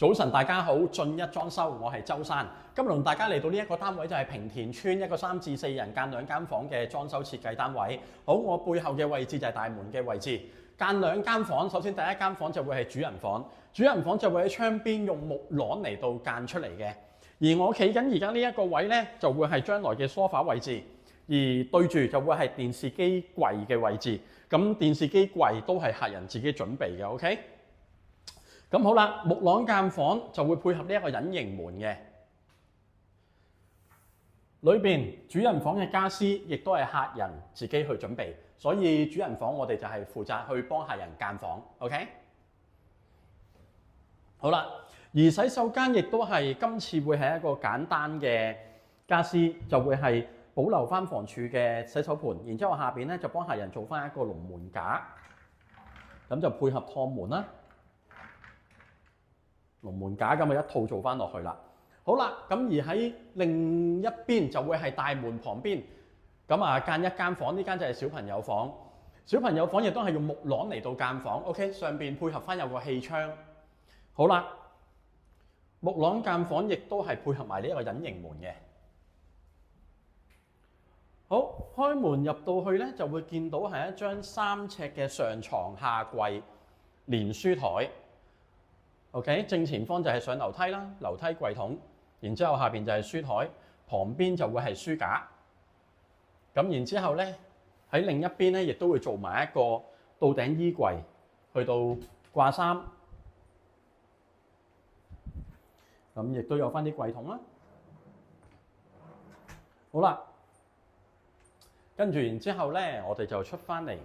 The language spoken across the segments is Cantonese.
早晨，大家好，進一裝修，我係周生。今日同大家嚟到呢一個單位就係平田村一個3至4人間2間房嘅裝修設計單位。好，我背後嘅位置就係大門嘅位置。間2間房，首先第一間房就會係主人房，主人房就會喺窗邊用木廊嚟到間出嚟嘅。而我企緊而家呢一個位呢，就會係將來嘅梳化位置，而對住就會係電視機櫃嘅位置。咁電視機櫃都係客人自己準備嘅 ，OK？ 咁好啦，木廊間房就會配合呢一個隱形門嘅。裏邊主人房嘅家私亦都係客人自己去準備，所以主人房我哋就係負責去幫客人間房 ，OK？ 好啦，而洗手間亦都係今次會係一個簡單嘅家私，就會係保留翻房署嘅洗手盤，然之後下邊咧就幫客人做翻一個龍門架，咁就配合趟門啦。龍門架咁啊一套做翻落去啦。好啦，咁而喺另一邊就會係大門旁邊，咁啊間一間房，呢間就係小朋友房。小朋友房亦都係用木廊嚟到間房 ，OK？ 上邊配合翻有個氣窗。好啦，木廊間房亦都係配合埋呢一個隱形門嘅。好，開門入到去咧，就會見到係一張3尺嘅上床下櫃連書台。OK， 正前方就係上樓梯啦，樓梯櫃桶，然之後下邊就係書台，旁邊就會係書架。咁然之後咧，喺另一邊咧，亦都會做埋一個到頂衣櫃，去到掛衫。咁亦都有翻啲櫃桶啦。好啦，跟住然之後咧，我哋就出翻嚟，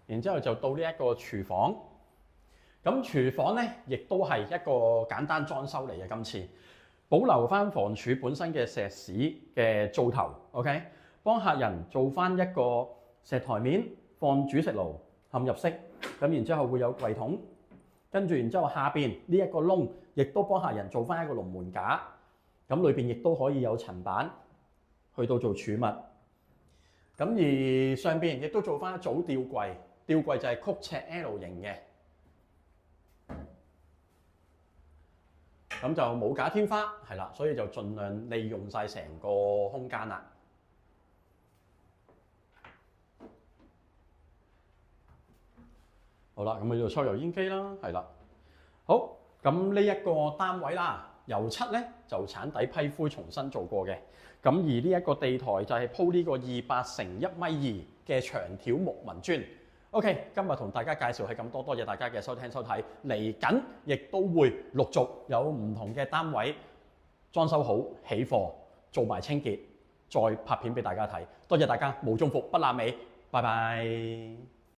然之後就到呢一個廚房。咁廚房咧，亦都係一個簡單裝修嚟嘅。今次保留翻房署本身嘅石屎嘅灶頭 ，OK？ 幫客人做翻一個石台面，放煮食爐，嵌入式。咁然之後會有櫃桶，跟住然之後下邊呢一個窿，亦都幫客人做翻一個龍門架。咁裏邊亦都可以有層板，去到做儲物。咁而上邊亦都做翻一組吊櫃，吊櫃就係曲尺 L 型嘅。咁就冇假天花，係啦，所以就盡量利用晒成個空間啦。好啦，咁呢度抽油煙機啦，係啦。好，咁呢一個單位啦，油漆咧就鏟底批灰重新做過嘅。咁而呢一個地台就係鋪呢個200乘1.2米嘅長條木紋磚。OK， 今日同大家介紹係咁多，多謝大家嘅收聽收睇。嚟緊亦都會陸續有唔同嘅單位裝修好起貨，做埋清潔，再拍片俾大家睇。多謝大家，無中伏不爛尾，拜拜。